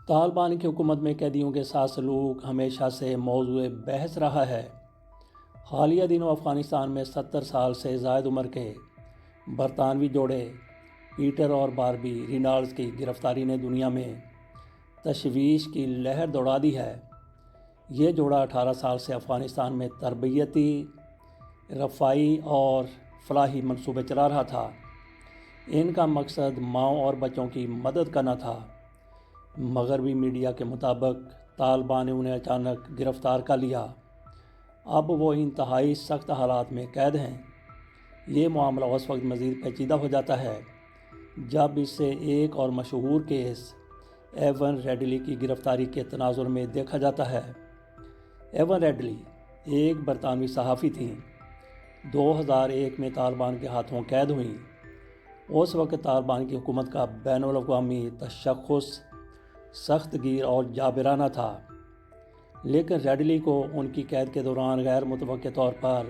طالبان کی حکومت میں قیدیوں کے ساتھ سلوک ہمیشہ سے موضوع بحث رہا ہے۔ حالیہ دنوں افغانستان میں 70 سال سے زائد عمر کے برطانوی جوڑے پیٹر اور باربی رینالڈز کی گرفتاری نے دنیا میں تشویش کی لہر دوڑا دی ہے۔ یہ جوڑا 18 سال سے افغانستان میں تربیتی، رفاہی اور فلاحی منصوبے چلا رہا تھا۔ ان کا مقصد ماؤں اور بچوں کی مدد کرنا تھا۔ مغربی میڈیا کے مطابق طالبان نے انہیں اچانک گرفتار کر لیا۔ اب وہ انتہائی سخت حالات میں قید ہیں۔ یہ معاملہ اس وقت مزید پیچیدہ ہو جاتا ہے جب اسے ایک اور مشہور کیس ایون ریڈلی کی گرفتاری کے تناظر میں دیکھا جاتا ہے۔ ایون ریڈلی ایک برطانوی صحافی تھیں۔ 2001 میں طالبان کے ہاتھوں قید ہوئیں۔ اس وقت طالبان کی حکومت کا بین الاقوامی تشخص سخت گیر اور جابرانہ تھا، لیکن ریڈلی کو ان کی قید کے دوران غیر متوقع طور پر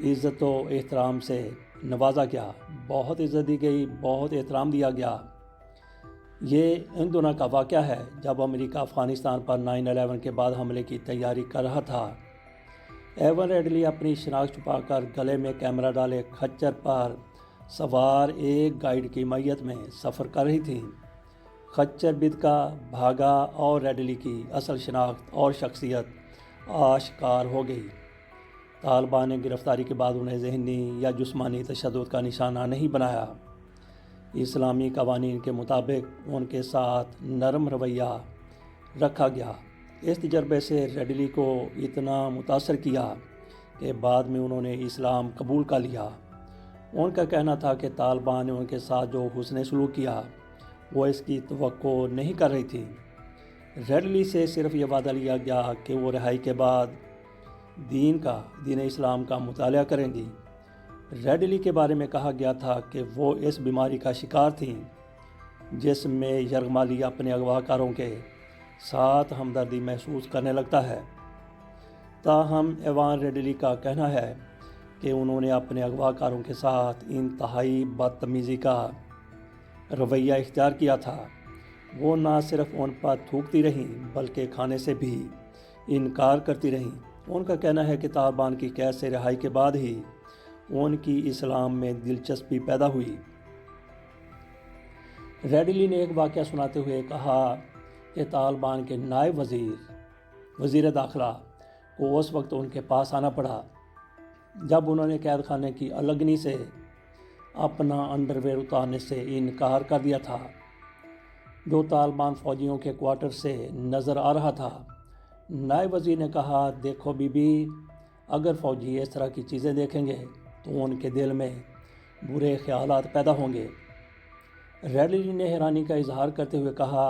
عزت و احترام سے نوازا گیا۔ بہت عزت دی گئی، بہت احترام دیا گیا۔ یہ ان دنوں کا واقعہ ہے جب امریکہ افغانستان پر 9/11 کے بعد حملے کی تیاری کر رہا تھا۔ ایون ریڈلی اپنی شناخت چھپا کر گلے میں کیمرہ ڈالے کھچر پر سوار ایک گائیڈ کی معیت میں سفر کر رہی تھیں۔ خچر بدکا بھاگا اور ریڈلی کی اصل شناخت اور شخصیت آشکار ہو گئی۔ طالبان نے گرفتاری کے بعد انہیں ذہنی یا جسمانی تشدد کا نشانہ نہیں بنایا۔ اسلامی قوانین کے مطابق ان کے ساتھ نرم رویہ رکھا گیا۔ اس تجربے سے ریڈلی کو اتنا متاثر کیا کہ بعد میں انہوں نے اسلام قبول کر لیا۔ ان کا کہنا تھا کہ طالبان نے ان کے ساتھ جو حسن سلوک کیا وہ اس کی توقع نہیں کر رہی تھی۔ ریڈلی سے صرف یہ وعدہ لیا گیا کہ وہ رہائی کے بعد دین اسلام کا مطالعہ کریں گی۔ ریڈلی کے بارے میں کہا گیا تھا کہ وہ اس بیماری کا شکار تھیں جس میں یرغمالی اپنے اغوا کاروں کے ساتھ ہمدردی محسوس کرنے لگتا ہے۔ تاہم ایوان ریڈلی کا کہنا ہے کہ انہوں نے اپنے اغوا کاروں کے ساتھ انتہائی بدتمیزی کا رویہ اختیار کیا تھا۔ وہ نہ صرف ان پر تھوکتی رہیں بلکہ کھانے سے بھی انکار کرتی رہیں۔ ان کا کہنا ہے کہ طالبان کی قید سے رہائی کے بعد ہی ان کی اسلام میں دلچسپی پیدا ہوئی۔ ریڈلی نے ایک واقعہ سناتے ہوئے کہا کہ طالبان کے نائب وزیر داخلہ کو اس وقت ان کے پاس آنا پڑا جب انہوں نے قید خانے کی الگنی سے اپنا انڈرویئر اتارنے سے انکار کر دیا تھا، جو طالبان فوجیوں کے کوارٹر سے نظر آ رہا تھا۔ نائب وزیر نے کہا، دیکھو بی بی، اگر فوجی اس طرح کی چیزیں دیکھیں گے تو ان کے دل میں برے خیالات پیدا ہوں گے۔ ریڈلی نے حیرانی کا اظہار کرتے ہوئے کہا،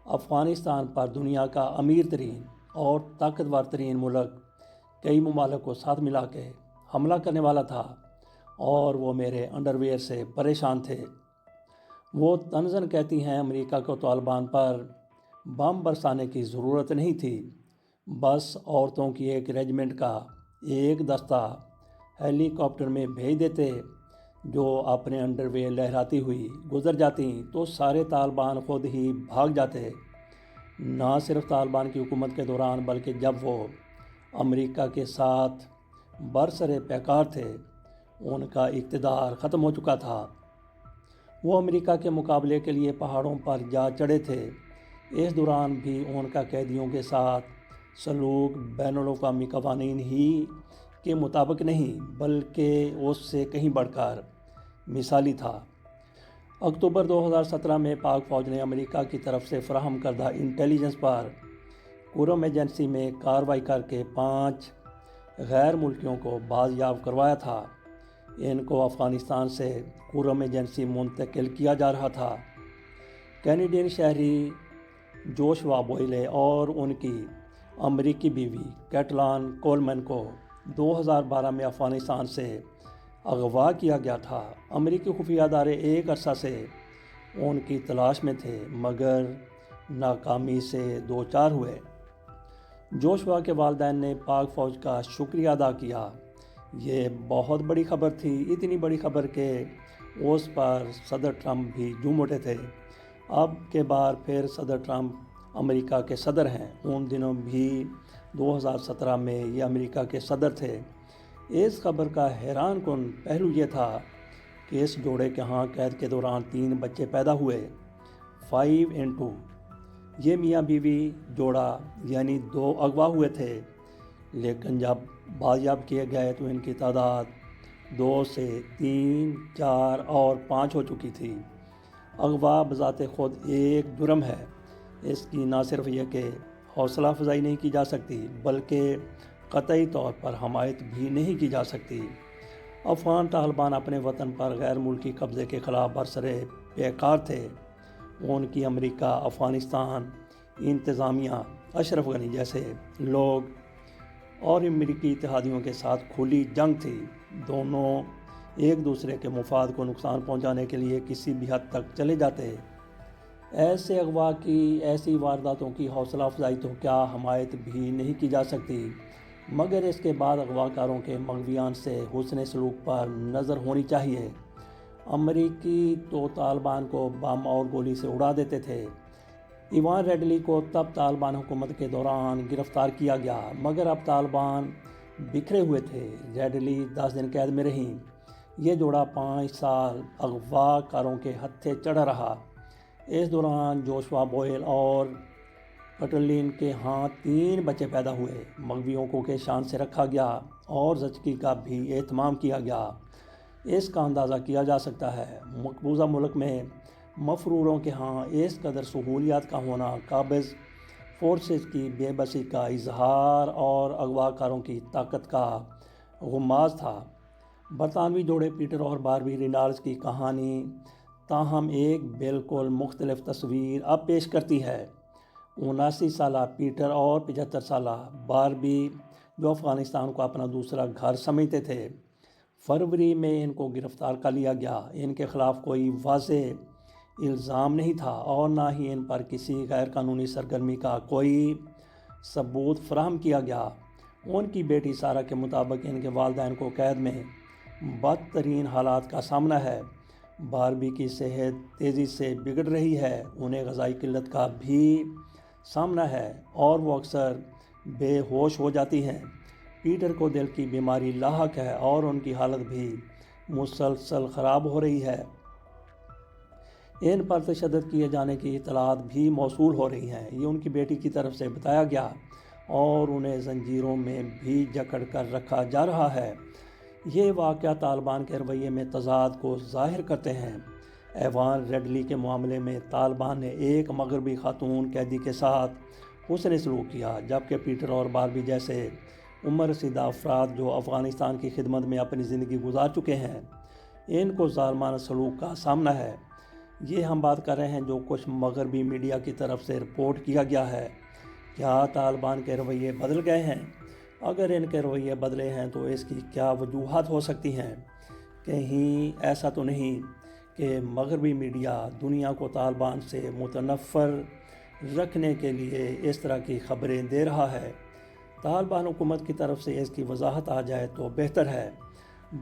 افغانستان پر دنیا کا امیر ترین اور طاقتور ترین ملک کئی ممالک کو ساتھ ملا کے حملہ کرنے والا تھا اور وہ میرے انڈرویئر سے پریشان تھے۔ وہ تنزن کہتی ہیں، امریکہ کو طالبان پر بم برسانے کی ضرورت نہیں تھی، بس عورتوں کی ایک ریجمنٹ کا ایک دستہ ہیلی کاپٹر میں بھیج دیتے جو اپنے انڈرویئر لہراتی ہوئی گزر جاتی تو سارے طالبان خود ہی بھاگ جاتے۔ نہ صرف طالبان کی حکومت کے دوران بلکہ جب وہ امریکہ کے ساتھ برسر پیکار تھے، ان کا اقتدار ختم ہو چکا تھا۔ وہ امریکہ کے مقابلے کے لیے پہاڑوں پر جا چڑھے تھے۔ اس دوران بھی ان کا قیدیوں کے ساتھ سلوک بین الاقوامی قوانین ہی کے مطابق نہیں بلکہ اس سے کہیں بڑھ کر مثالی تھا۔ اکتوبر 2017 میں پاک فوج نے امریکہ کی طرف سے فراہم کردہ انٹیلیجنس پر قرم ایجنسی میں کارروائی کر کے 5 غیر ملکیوں کو بازیاب کروایا تھا۔ ان کو افغانستان سے قرم ایجنسی منتقل کیا جا رہا تھا۔ کینیڈین شہری جوشوا بوئلے اور ان کی امریکی بیوی کیٹلان کولمن کو 2012 میں افغانستان سے اغوا کیا گیا تھا۔ امریکی خفیہ ادارے ایک عرصہ سے ان کی تلاش میں تھے مگر ناکامی سے دوچار ہوئے۔ جوشوا کے والدین نے پاک فوج کا شکریہ ادا کیا۔ یہ بہت بڑی خبر تھی، اتنی بڑی خبر کہ اس پر صدر ٹرمپ بھی جھوم اٹھے تھے۔ اب کے بار پھر صدر ٹرمپ امریکہ کے صدر ہیں۔ ان دنوں بھی 2017 میں یہ امریکہ کے صدر تھے۔ اس خبر کا حیران کن پہلو یہ تھا کہ اس جوڑے کے ہاں قید کے دوران 3 بچے پیدا ہوئے، 5 and 2۔ یہ میاں بیوی جوڑا یعنی 2 اغوا ہوئے تھے، لیکن جب بازیاب کیے گئے تو ان کی تعداد 2 سے 3، 4 اور 5 ہو چکی تھی۔ اغوا بذات خود ایک جرم ہے۔ اس کی نہ صرف یہ کہ حوصلہ افزائی نہیں کی جا سکتی بلکہ قطعی طور پر حمایت بھی نہیں کی جا سکتی۔ افغان طالبان اپنے وطن پر غیر ملکی قبضے کے خلاف برسر پیکار تھے۔ ان کی امریکہ، افغانستان انتظامیہ، اشرف غنی جیسے لوگ اور امریکی اتحادیوں کے ساتھ کھلی جنگ تھی۔ دونوں ایک دوسرے کے مفاد کو نقصان پہنچانے کے لیے کسی بھی حد تک چلے جاتے۔ ایسے اغوا کی، ایسی وارداتوں کی حوصلہ افزائی تو کیا حمایت بھی نہیں کی جا سکتی، مگر اس کے بعد اغوا کاروں کے مغویان سے حسن سلوک پر نظر ہونی چاہیے۔ امریکی تو طالبان کو بم اور گولی سے اڑا دیتے تھے۔ ایوان ریڈلی کو تب طالبان حکومت کے دوران گرفتار کیا گیا، مگر اب طالبان بکھرے ہوئے تھے۔ ریڈلی 10 دن قید میں رہیں۔ یہ جوڑا 5 سال اغوا کاروں کے ہتھے چڑھا رہا۔ اس دوران جوشوا بوئل اور کٹلین کے ہاں 3 بچے پیدا ہوئے۔ مغویوں کو کے شان سے رکھا گیا اور زچگی کا بھی اہتمام کیا گیا۔ اس کا اندازہ کیا جا سکتا ہے۔ مقبوضہ ملک میں مفروروں کے ہاں اس قدر سہولیات کا ہونا قابض فورسز کی بے بسی کا اظہار اور اغوا کاروں کی طاقت کا غماز تھا۔ برطانوی جوڑے پیٹر اور باربی رینالڈز کی کہانی تاہم ایک بالکل مختلف تصویر اب پیش کرتی ہے۔ 79 سالہ پیٹر اور 75 سالہ باربی جو افغانستان کو اپنا دوسرا گھر سمجھتے تھے، فروری میں ان کو گرفتار کر لیا گیا۔ ان کے خلاف کوئی واضح الزام نہیں تھا اور نہ ہی ان پر کسی غیر قانونی سرگرمی کا کوئی ثبوت فراہم کیا گیا۔ ان کی بیٹی سارہ کے مطابق ان کے والدین کو قید میں بدترین حالات کا سامنا ہے۔ باربی کی صحت تیزی سے بگڑ رہی ہے، انہیں غذائی قلت کا بھی سامنا ہے اور وہ اکثر بے ہوش ہو جاتی ہیں۔ پیٹر کو دل کی بیماری لاحق ہے اور ان کی حالت بھی مسلسل خراب ہو رہی ہے۔ ان پر تشدد کیے جانے کی اطلاعات بھی موصول ہو رہی ہیں۔ یہ ان کی بیٹی کی طرف سے بتایا گیا اور انہیں زنجیروں میں بھی جکڑ کر رکھا جا رہا ہے۔ یہ واقعہ طالبان کے رویے میں تضاد کو ظاہر کرتے ہیں۔ ایوان ریڈلی کے معاملے میں طالبان نے ایک مغربی خاتون قیدی کے ساتھ حسن سلوک کیا، جبکہ پیٹر اور باربی جیسے عمر رسیدہ افراد جو افغانستان کی خدمت میں اپنی زندگی گزار چکے ہیں، ان کو ظالمانہ سلوک کا سامنا ہے۔ یہ ہم بات کر رہے ہیں جو کچھ مغربی میڈیا کی طرف سے رپورٹ کیا گیا ہے۔ کیا طالبان کے رویے بدل گئے ہیں؟ اگر ان کے رویے بدلے ہیں تو اس کی کیا وجوہات ہو سکتی ہیں؟ کہیں ایسا تو نہیں کہ مغربی میڈیا دنیا کو طالبان سے متنفر رکھنے کے لیے اس طرح کی خبریں دے رہا ہے؟ طالبان حکومت کی طرف سے اس کی وضاحت آ جائے تو بہتر ہے،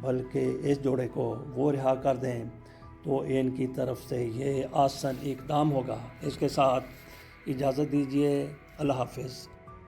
بلکہ اس جوڑے کو وہ رہا کر دیں تو ان کی طرف سے یہ آسن اقدام ہوگا۔ اس کے ساتھ اجازت دیجیے، اللہ حافظ۔